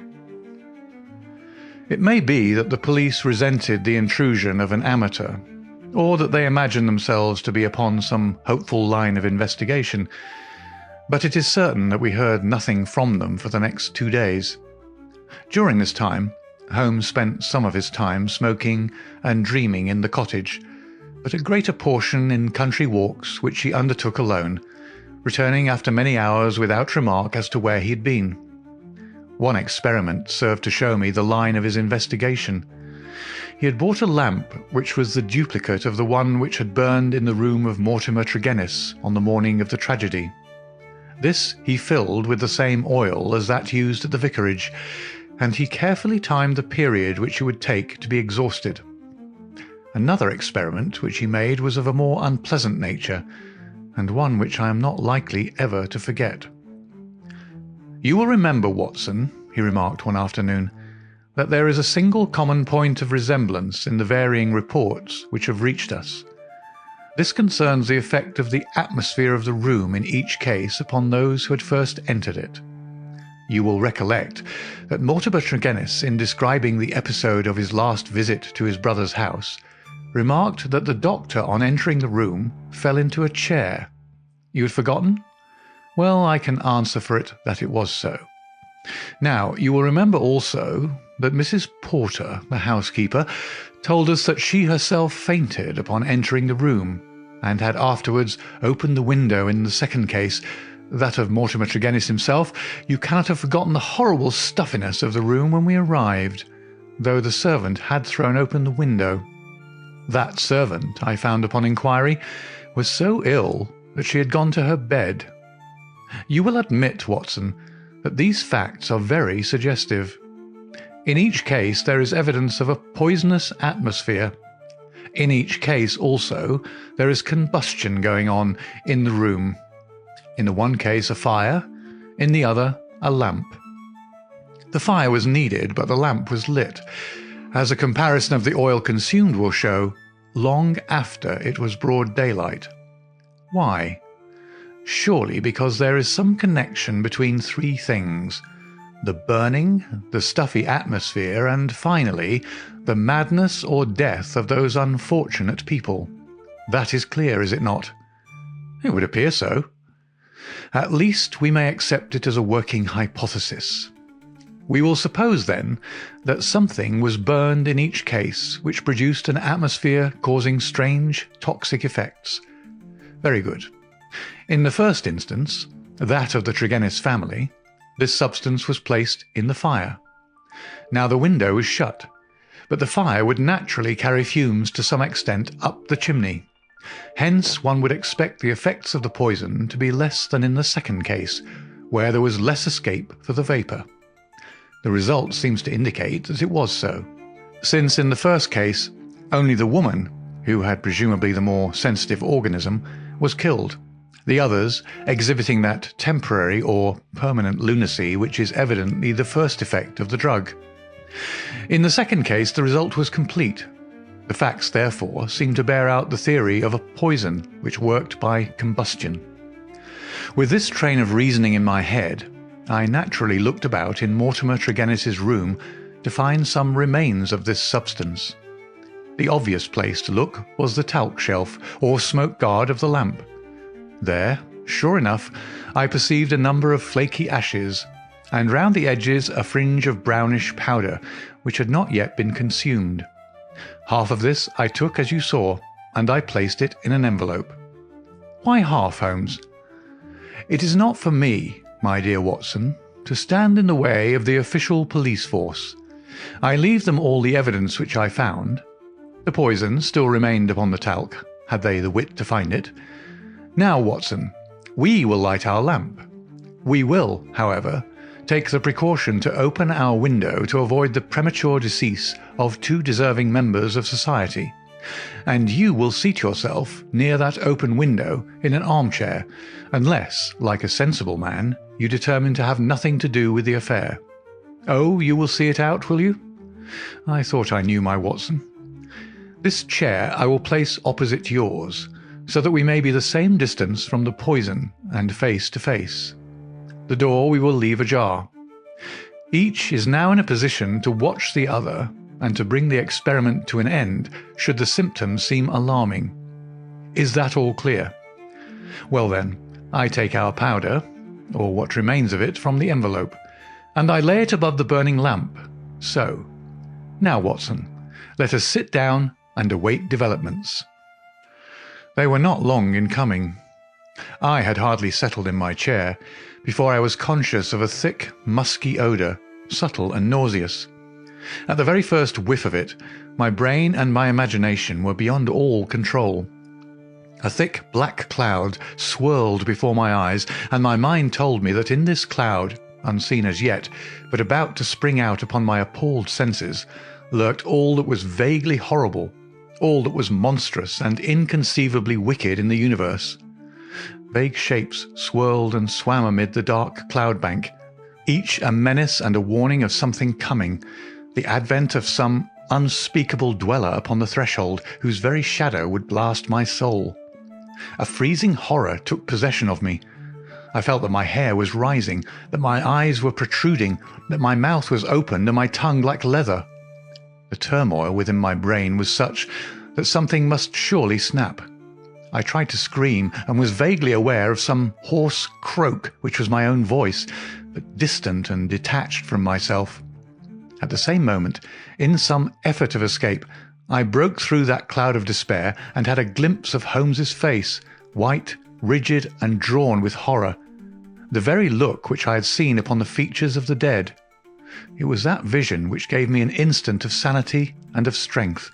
It may be that the police resented the intrusion of an amateur, or that they imagined themselves to be upon some hopeful line of investigation, but it is certain that we heard nothing from them for the next 2 days. During this time, Holmes spent some of his time smoking and dreaming in the cottage, but a greater portion in country walks which he undertook alone, returning after many hours without remark as to where he had been. One experiment served to show me the line of his investigation. He had bought a lamp which was the duplicate of the one which had burned in the room of Mortimer Tregennis on the morning of the tragedy. This he filled with the same oil as that used at the vicarage, and he carefully timed the period which it would take to be exhausted. Another experiment which he made was of a more unpleasant nature, and one which I am not likely ever to forget. "You will remember, Watson," he remarked one afternoon, "that there is a single common point of resemblance in the varying reports which have reached us. This concerns the effect of the atmosphere of the room in each case upon those who had first entered it. You will recollect that Mortimer Tregennis, in describing the episode of his last visit to his brother's house, remarked that the doctor, on entering the room, fell into a chair. You had forgotten? Well, I can answer for it that it was so. Now, you will remember also that Mrs. Porter, the housekeeper, told us that she herself fainted upon entering the room, and had afterwards opened the window in the second case, that of Mortimer Tregennis himself. You cannot have forgotten the horrible stuffiness of the room when we arrived, though the servant had thrown open the window. That servant, I found upon inquiry, was so ill that she had gone to her bed. You will admit, Watson, that these facts are very suggestive. In each case there is evidence of a poisonous atmosphere. In each case also there is combustion going on in the room. In the one case a fire, in the other a lamp. The fire was needed, but the lamp was lit, as a comparison of the oil consumed will show, long after it was broad daylight. Why? Surely because there is some connection between three things: the burning, the stuffy atmosphere, and finally, the madness or death of those unfortunate people. That is clear, is it not? It would appear so. At least we may accept it as a working hypothesis. We will suppose, then, that something was burned in each case which produced an atmosphere causing strange toxic effects. Very good. In the first instance, that of the Tregennis family, this substance was placed in the fire. Now the window was shut, but the fire would naturally carry fumes to some extent up the chimney. Hence one would expect the effects of the poison to be less than in the second case, where there was less escape for the vapour. The result seems to indicate that it was so, since in the first case only the woman, who had presumably the more sensitive organism, was killed, the others exhibiting that temporary or permanent lunacy which is evidently the first effect of the drug. In the second case the result was complete. The facts, therefore, seem to bear out the theory of a poison which worked by combustion. With this train of reasoning in my head, I naturally looked about in Mortimer Tregennis's room to find some remains of this substance. The obvious place to look was the talc shelf, or smoke guard of the lamp. There, sure enough, I perceived a number of flaky ashes, and round the edges a fringe of brownish powder, which had not yet been consumed. Half of this I took as you saw, and I placed it in an envelope. Why half, Holmes? It is not for me, my dear Watson, to stand in the way of the official police force. I leave them all the evidence which I found. The poison still remained upon the talc, had they the wit to find it. Now, Watson, we will light our lamp. We will, however, take the precaution to open our window to avoid the premature decease of two deserving members of society, and you will seat yourself near that open window in an armchair, unless, like a sensible man, you determine to have nothing to do with the affair. Oh, you will see it out, will you? I thought I knew my Watson. This chair I will place opposite yours, so that we may be the same distance from the poison and face to face. The door we will leave ajar. Each is now in a position to watch the other and to bring the experiment to an end should the symptoms seem alarming. Is that all clear? Well then, I take our powder, or what remains of it, from the envelope, and I lay it above the burning lamp. So. Now, Watson, let us sit down and await developments. They were not long in coming. I had hardly settled in my chair before I was conscious of a thick, musky odour, subtle and nauseous. At the very first whiff of it, my brain and my imagination were beyond all control. A thick black cloud swirled before my eyes, and my mind told me that in this cloud, unseen as yet, but about to spring out upon my appalled senses, lurked all that was vaguely horrible, all that was monstrous and inconceivably wicked in the universe. Vague shapes swirled and swam amid the dark cloud bank, each a menace and a warning of something coming, the advent of some unspeakable dweller upon the threshold whose very shadow would blast my soul. A freezing horror took possession of me. I felt that my hair was rising, that my eyes were protruding, that my mouth was opened and my tongue like leather. The turmoil within my brain was such that something must surely snap. I tried to scream and was vaguely aware of some hoarse croak which was my own voice, but distant and detached from myself. At the same moment, in some effort of escape, I broke through that cloud of despair and had a glimpse of Holmes's face, white, rigid and drawn with horror, the very look which I had seen upon the features of the dead. It was that vision which gave me an instant of sanity and of strength.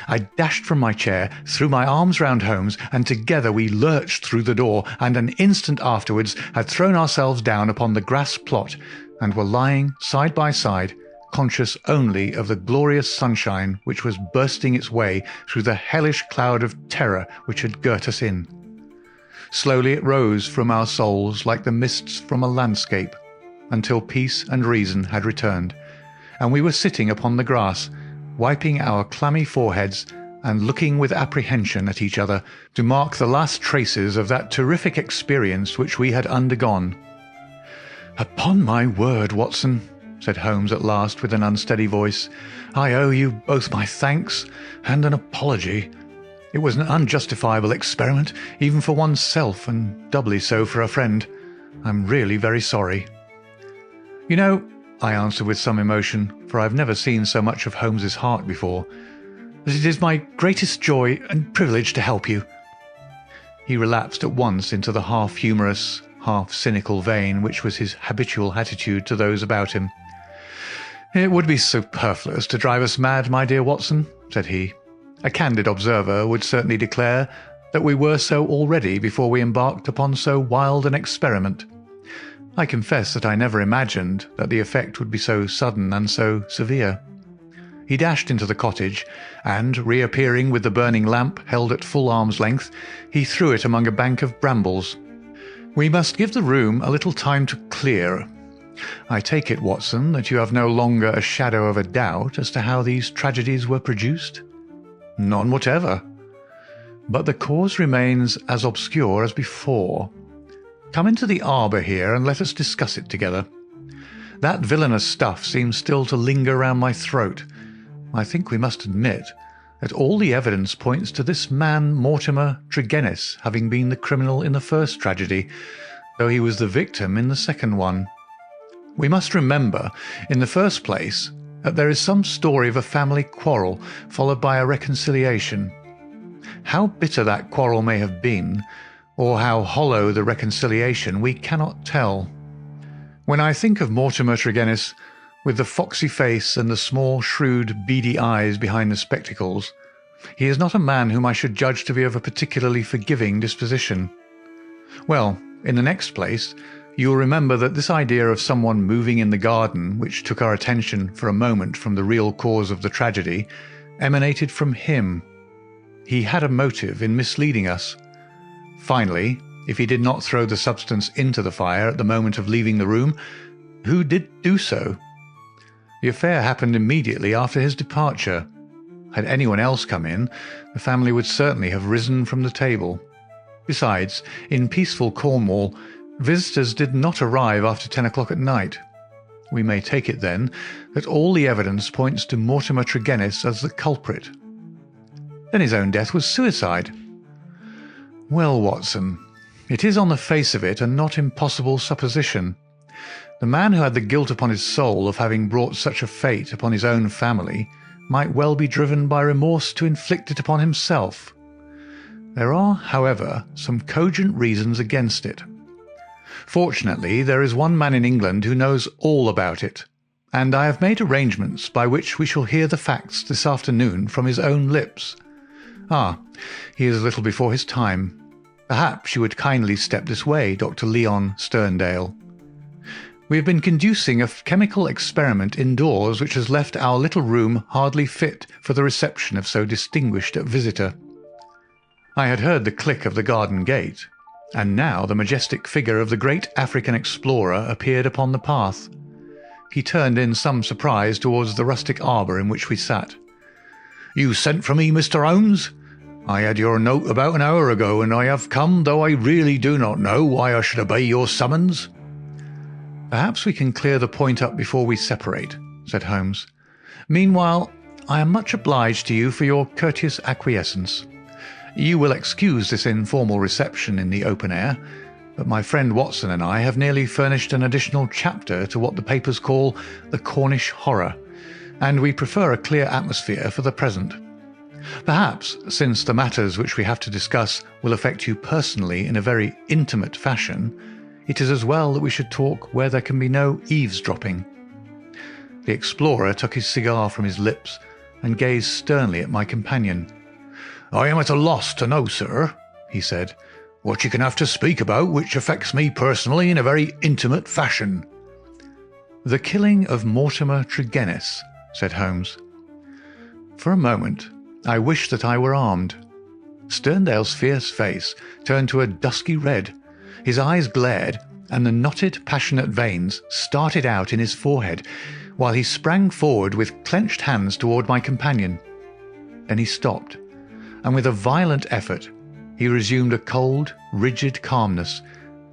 I dashed from my chair, threw my arms round Holmes, and together we lurched through the door, and an instant afterwards had thrown ourselves down upon the grass plot, and were lying side by side, conscious only of the glorious sunshine which was bursting its way through the hellish cloud of terror which had girt us in. Slowly it rose from our souls like the mists from a landscape, until peace and reason had returned, and we were sitting upon the grass, wiping our clammy foreheads and looking with apprehension at each other to mark the last traces of that terrific experience which we had undergone. "Upon my word, Watson," said Holmes at last with an unsteady voice, "I owe you both my thanks and an apology. It was an unjustifiable experiment, even for one's self, and doubly so for a friend. I'm really very sorry." "You know," I answered with some emotion, for I have never seen so much of Holmes's heart before, "that it is my greatest joy and privilege to help you." He relapsed at once into the half-humorous, half-cynical vein which was his habitual attitude to those about him. "It would be superfluous to drive us mad, my dear Watson," said he. "A candid observer would certainly declare that we were so already before we embarked upon so wild an experiment. I confess that I never imagined that the effect would be so sudden and so severe." He dashed into the cottage, and, reappearing with the burning lamp held at full arm's length, he threw it among a bank of brambles. "We must give the room a little time to clear. I take it, Watson, that you have no longer a shadow of a doubt as to how these tragedies were produced?" "None whatever." "But the cause remains as obscure as before. Come into the arbour here and let us discuss it together. That villainous stuff seems still to linger round my throat. I think we must admit that all the evidence points to this man Mortimer Tregennis having been the criminal in the first tragedy, though he was the victim in the second one. We must remember, in the first place, that there is some story of a family quarrel followed by a reconciliation. How bitter that quarrel may have been, or how hollow the reconciliation, we cannot tell. When I think of Mortimer Tregennis, with the foxy face and the small, shrewd, beady eyes behind the spectacles, he is not a man whom I should judge to be of a particularly forgiving disposition. Well, in the next place, you will remember that this idea of someone moving in the garden, which took our attention for a moment from the real cause of the tragedy, emanated from him. He had a motive in misleading us. Finally, if he did not throw the substance into the fire at the moment of leaving the room, who did do so? The affair happened immediately after his departure. Had anyone else come in, the family would certainly have risen from the table. Besides, in peaceful Cornwall, visitors did not arrive after 10 o'clock at night. We may take it, then, that all the evidence points to Mortimer Tregennis as the culprit. Then his own death was suicide. Well, Watson, it is on the face of it a not impossible supposition. The man who had the guilt upon his soul of having brought such a fate upon his own family might well be driven by remorse to inflict it upon himself. There are, however, some cogent reasons against it. Fortunately, there is one man in England who knows all about it, and I have made arrangements by which we shall hear the facts this afternoon from his own lips. Ah, he is a little before his time. Perhaps you would kindly step this way, Dr. Leon Sterndale. We have been conducting a chemical experiment indoors which has left our little room hardly fit for the reception of so distinguished a visitor. I had heard the click of the garden gate, and now the majestic figure of the great African explorer appeared upon the path. He turned in some surprise towards the rustic arbour in which we sat. "You sent for me, Mr. Holmes? I had your note about an hour ago, and I have come, though I really do not know why I should obey your summons." "Perhaps we can clear the point up before we separate," said Holmes. "Meanwhile, I am much obliged to you for your courteous acquiescence. You will excuse this informal reception in the open air, but my friend Watson and I have nearly furnished an additional chapter to what the papers call the Cornish horror, and we prefer a clear atmosphere for the present. Perhaps, since the matters which we have to discuss will affect you personally in a very intimate fashion, it is as well that we should talk where there can be no eavesdropping." The explorer took his cigar from his lips and gazed sternly at my companion. "I am at a loss to know, sir," he said, "what you can have to speak about which affects me personally in a very intimate fashion." "The killing of Mortimer Tregennis," said Holmes. For a moment I wished that I were armed. Sterndale's fierce face turned to a dusky red. His eyes glared, and the knotted, passionate veins started out in his forehead, while he sprang forward with clenched hands toward my companion. Then he stopped, and with a violent effort he resumed a cold, rigid calmness,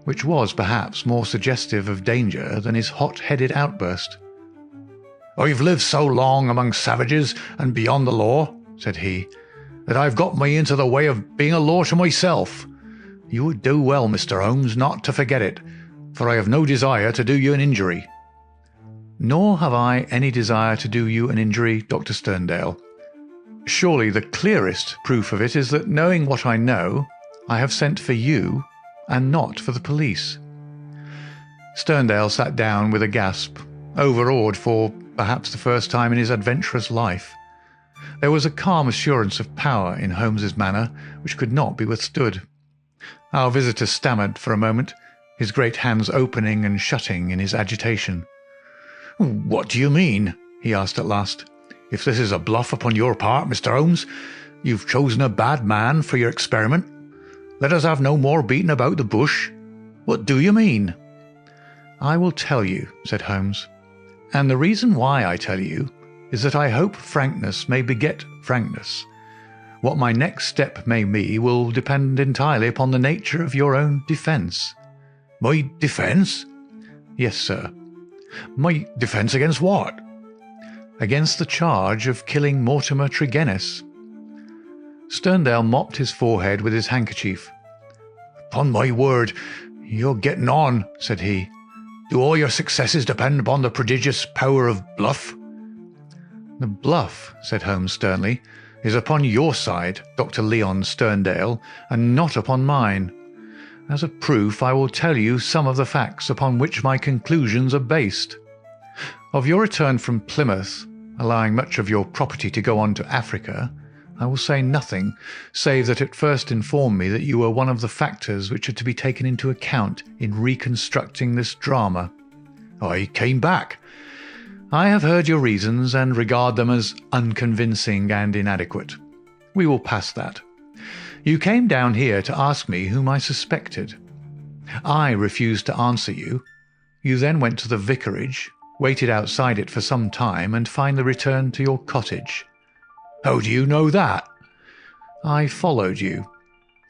which was perhaps more suggestive of danger than his hot-headed outburst. "I've lived so long among savages and beyond the law," said he, "that I've got me into the way of being a law to myself. You would do well, Mr. Holmes, not to forget it, for I have no desire to do you an injury." "Nor have I any desire to do you an injury, Dr. Sterndale. Surely the clearest proof of it is that, knowing what I know, I have sent for you and not for the police." Sterndale sat down with a gasp, overawed for perhaps the first time in his adventurous life. There was a calm assurance of power in Holmes's manner which could not be withstood. Our visitor stammered for a moment, his great hands opening and shutting in his agitation. "What do you mean?" he asked at last. "If this is a bluff upon your part, Mr. Holmes, you've chosen a bad man for your experiment. Let us have no more beating about the bush. What do you mean?" "I will tell you," said Holmes. "And the reason why I tell you is that I hope frankness may beget frankness. What my next step may be will depend entirely upon the nature of your own defence." "My defence?" "Yes, sir." "My defence against what?" "Against the charge of killing Mortimer Tregennis." Sterndale mopped his forehead with his handkerchief. "Upon my word, you're getting on," said he. Do all your successes depend upon the prodigious power of bluff?" "The bluff," said Holmes sternly, "is upon your side, Dr. Leon Sterndale, and not upon mine. As a proof, I will tell you some of the facts upon which my conclusions are based. Of your return from Plymouth, allowing much of your property to go on to Africa, I will say nothing, save that it first informed me that you were one of the factors which are to be taken into account in reconstructing this drama. I came back. I have heard your reasons and regard them as unconvincing and inadequate. We will pass that. You came down here to ask me whom I suspected. I refused to answer you. You then went to the vicarage, waited outside it for some time, and finally returned to your cottage. How do you know that? I followed you.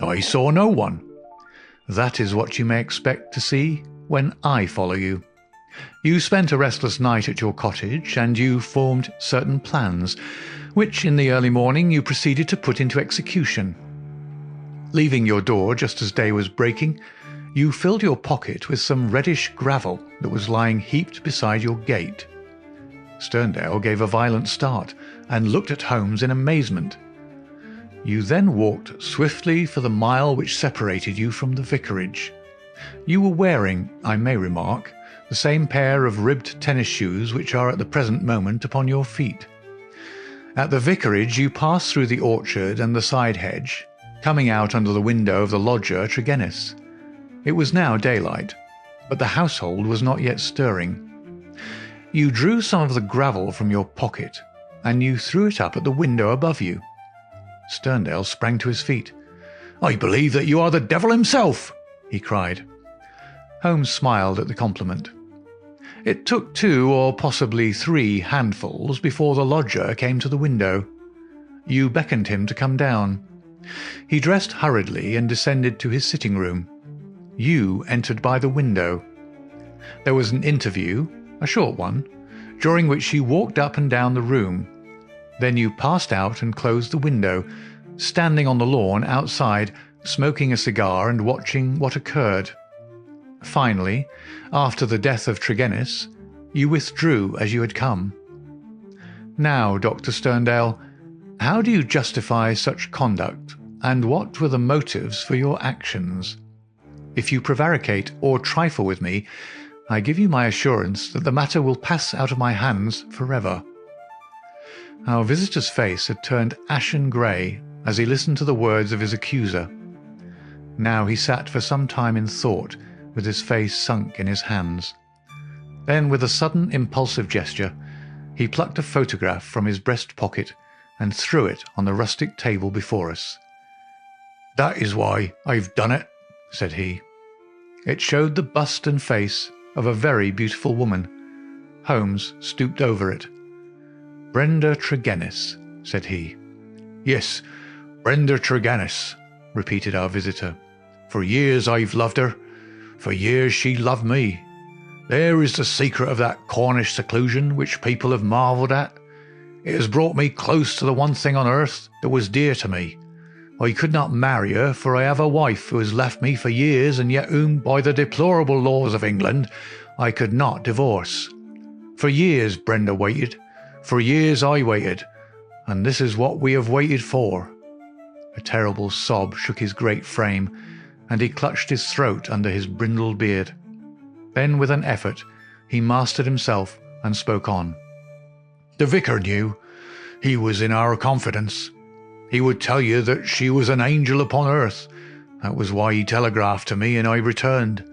I saw no one. That is what you may expect to see when I follow you. You spent a restless night at your cottage, and you formed certain plans, which in the early morning you proceeded to put into execution. Leaving your door just as day was breaking, you filled your pocket with some reddish gravel that was lying heaped beside your gate. Sterndale gave a violent start and looked at Holmes in amazement. You then walked swiftly for the mile which separated you from the vicarage. You were wearing, I may remark, the same pair of ribbed tennis shoes which are at the present moment upon your feet. At the vicarage you passed through the orchard and the side hedge, coming out under the window of the lodger Tregennis. It was now daylight, but the household was not yet stirring. You drew some of the gravel from your pocket, and you threw it up at the window above you. Sterndale sprang to his feet. "I believe that you are the devil himself!" he cried. Holmes smiled at the compliment. It took 2 or possibly 3 handfuls before the lodger came to the window. You beckoned him to come down. He dressed hurriedly and descended to his sitting room. You entered by the window. There was an interview, a short one, during which you walked up and down the room. Then you passed out and closed the window, standing on the lawn outside, smoking a cigar and watching what occurred. Finally, after the death of Tregennis, you withdrew as you had come. Now, Dr. Sterndale, how do you justify such conduct, and what were the motives for your actions? If you prevaricate or trifle with me, I give you my assurance that the matter will pass out of my hands forever." Our visitor's face had turned ashen grey as he listened to the words of his accuser. Now he sat for some time in thought, with his face sunk in his hands. Then, with a sudden impulsive gesture, he plucked a photograph from his breast pocket and threw it on the rustic table before us. "That is why I've done it," said he. It showed the bust and face of a very beautiful woman. Holmes stooped over it. "Brenda Tregennis," said he. "Yes, Brenda Tregennis," repeated our visitor. "For years I've loved her. For years she loved me. There is the secret of that Cornish seclusion which people have marvelled at. It has brought me close to the one thing on earth that was dear to me. I could not marry her, for I have a wife who has left me for years, and yet whom, by the deplorable laws of England, I could not divorce. For years Brenda waited, for years I waited, and this is what we have waited for." A terrible sob shook his great frame, and he clutched his throat under his brindled beard. Then, with an effort, he mastered himself and spoke on. "The vicar knew. He was in our confidence. He would tell you that she was an angel upon earth. That was why he telegraphed to me and I returned.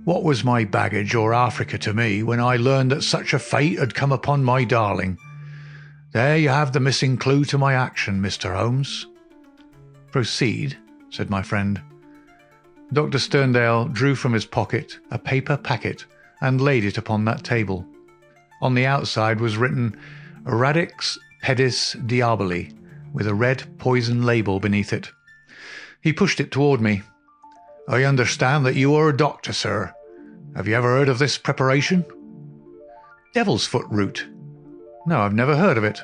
What was my baggage or Africa to me when I learned that such a fate had come upon my darling? There you have the missing clue to my action, Mr. Holmes." "Proceed," said my friend. Dr. Sterndale drew from his pocket a paper packet and laid it upon that table. On the outside was written Radix Pedis Diaboli, with a red poison label beneath it. He pushed it toward me. "I understand that you are a doctor, sir. Have you ever heard of this preparation?" "Devil's foot root. No, I've never heard of it."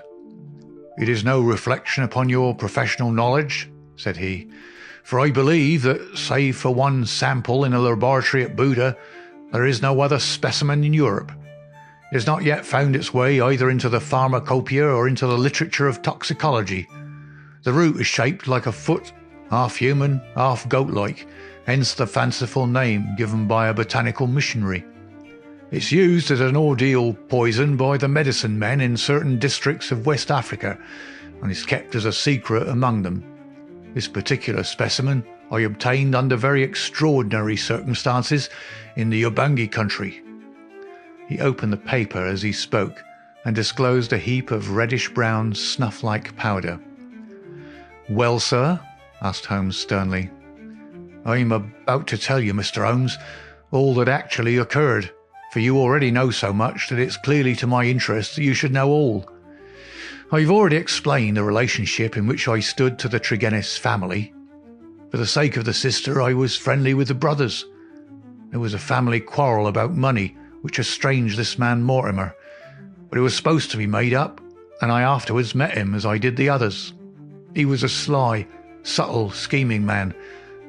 "It is no reflection upon your professional knowledge," said he, "for I believe that, save for one sample in a laboratory at Buda, There is no other specimen in Europe. It has not yet found its way either into the pharmacopoeia or into the literature of toxicology. The root is shaped like a foot, half human, half goat-like, hence the fanciful name given by a botanical missionary. It's used as an ordeal poison by the medicine men in certain districts of West Africa, and is kept as a secret among them. This particular specimen I obtained under very extraordinary circumstances in the Ubangi country. He opened the paper as he spoke and disclosed a heap of reddish-brown, snuff-like powder. "Well, sir?" asked Holmes sternly. "I'm about to tell you, Mr. Holmes, all that actually occurred, for you already know so much that it's clearly to my interest that you should know all. I've already explained the relationship in which I stood to the Tregennis family. For the sake of the sister, I was friendly with the brothers. There was a family quarrel about money which estranged this man Mortimer, but it was supposed to be made up, and I afterwards met him as I did the others. He was a sly, subtle, scheming man.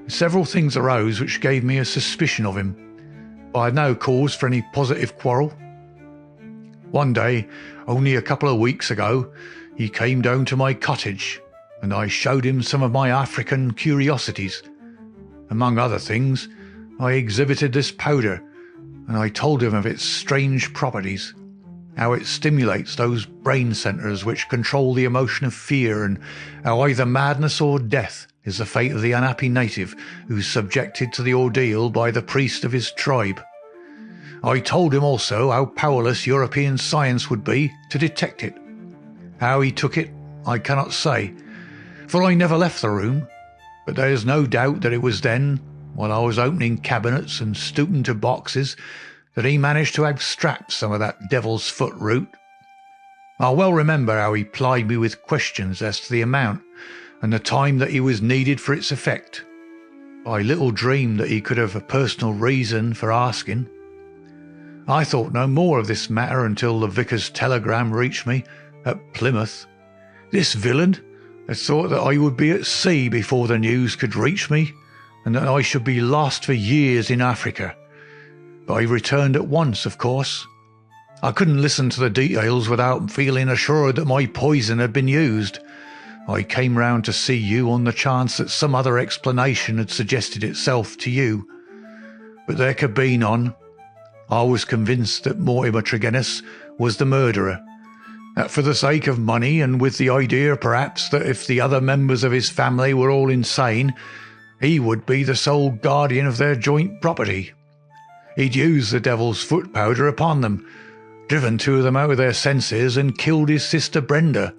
Several things arose which gave me a suspicion of him, but I had no cause for any positive quarrel. One day, only a couple of weeks ago, he came down to my cottage, and I showed him some of my African curiosities. Among other things, I exhibited this powder, and I told him of its strange properties, how it stimulates those brain centres which control the emotion of fear, and how either madness or death is the fate of the unhappy native who is subjected to the ordeal by the priest of his tribe. I told him also how powerless European science would be to detect it. How he took it, I cannot say, for I never left the room, but there is no doubt that it was then, while I was opening cabinets and stooping to boxes, that he managed to abstract some of that devil's foot root. I well remember how he plied me with questions as to the amount and the time that he was needed for its effect. I little dreamed that he could have a personal reason for asking. I thought no more of this matter until the vicar's telegram reached me at Plymouth. This villain had thought that I would be at sea before the news could reach me, and that I should be lost for years in Africa. But I returned at once, of course. I couldn't listen to the details without feeling assured that my poison had been used. I came round to see you on the chance that some other explanation had suggested itself to you. But there could be none. I was convinced that Mortimer Tregennis was the murderer, that for the sake of money, and with the idea perhaps that if the other members of his family were all insane, he would be the sole guardian of their joint property. He'd used the devil's foot powder upon them, driven two of them out of their senses, and killed his sister Brenda,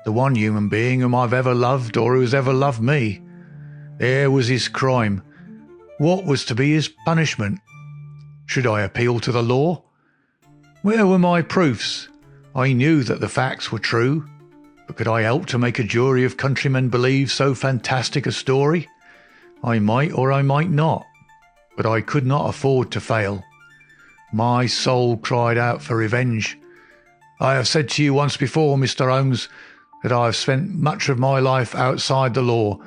the one human being whom I've ever loved or who has ever loved me. There was his crime. What was to be his punishment? Should I appeal to the law? Where were my proofs? I knew that the facts were true, but could I help to make a jury of countrymen believe so fantastic a story? I might or I might not, but I could not afford to fail. My soul cried out for revenge. I have said to you once before, Mr. Holmes, that I have spent much of my life outside the law,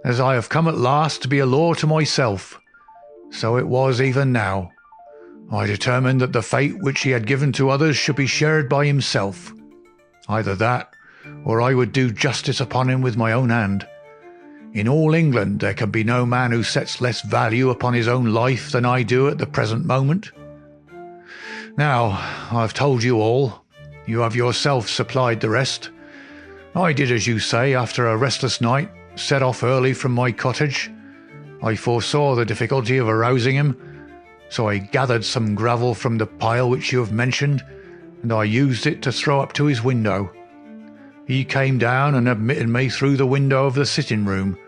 as I have come at last to be a law to myself. So it was even now. I determined that the fate which he had given to others should be shared by himself. Either that, or I would do justice upon him with my own hand. In all England there can be no man who sets less value upon his own life than I do at the present moment. Now, I've told you all. You have yourself supplied the rest. I did as you say after a restless night, set off early from my cottage. I foresaw the difficulty of arousing him, so I gathered some gravel from the pile which you have mentioned, and I used it to throw up to his window. He came down and admitted me through the window of the sitting-room.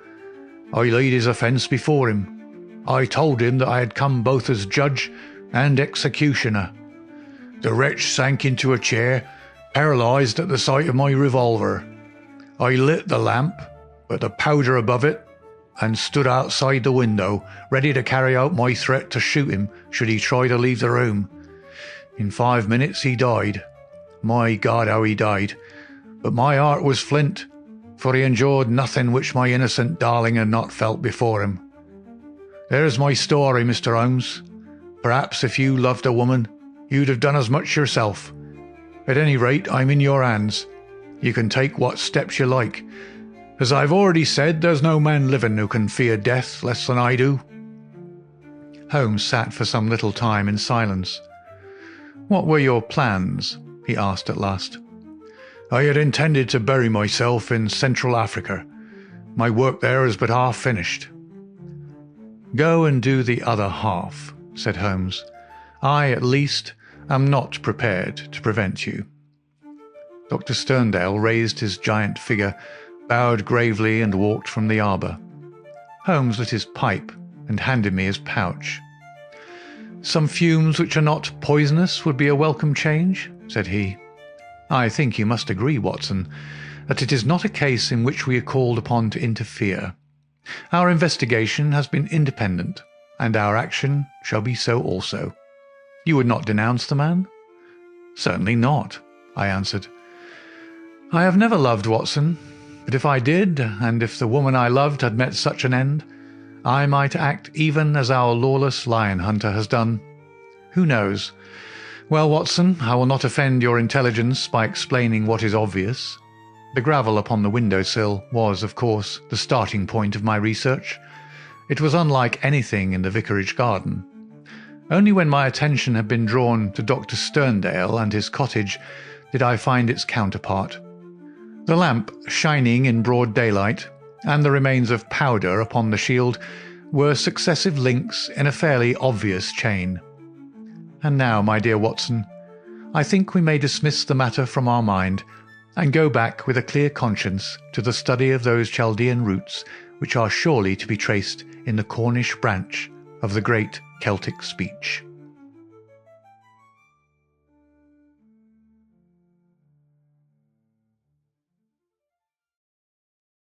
I laid his offence before him. I told him that I had come both as judge and executioner. The wretch sank into a chair, paralysed at the sight of my revolver. I lit the lamp, but the powder above it, and stood outside the window, ready to carry out my threat to shoot him should he try to leave the room. In 5 minutes he died. My God, how he died! But my heart was flint, for he endured nothing which my innocent darling had not felt before him. There's my story, Mr. Holmes. Perhaps if you loved a woman, you'd have done as much yourself. At any rate, I'm in your hands. You can take what steps you like. As I've already said, there's no man living who can fear death less than I do." Holmes sat for some little time in silence. "What were your plans?" he asked at last. "I had intended to bury myself in Central Africa. My work there is but half finished." "Go and do the other half," said Holmes. "I, at least, am not prepared to prevent you." Dr. Sterndale raised his giant figure, bowed gravely, and walked from the arbour. Holmes lit his pipe and handed me his pouch. "Some fumes which are not poisonous would be a welcome change," said he. "I think you must agree, Watson, that it is not a case in which we are called upon to interfere. Our investigation has been independent, and our action shall be so also. You would not denounce the man?" "Certainly not," I answered. "I have never loved, Watson, but if I did, and if the woman I loved had met such an end, I might act even as our lawless lion hunter has done. Who knows? Well, Watson, I will not offend your intelligence by explaining what is obvious. The gravel upon the window-sill was, of course, the starting point of my research. It was unlike anything in the vicarage garden. Only when my attention had been drawn to Dr. Sterndale and his cottage did I find its counterpart. The lamp, shining in broad daylight, and the remains of powder upon the shield were successive links in a fairly obvious chain. And now, my dear Watson, I think we may dismiss the matter from our mind and go back with a clear conscience to the study of those Chaldean roots which are surely to be traced in the Cornish branch of the great Celtic speech.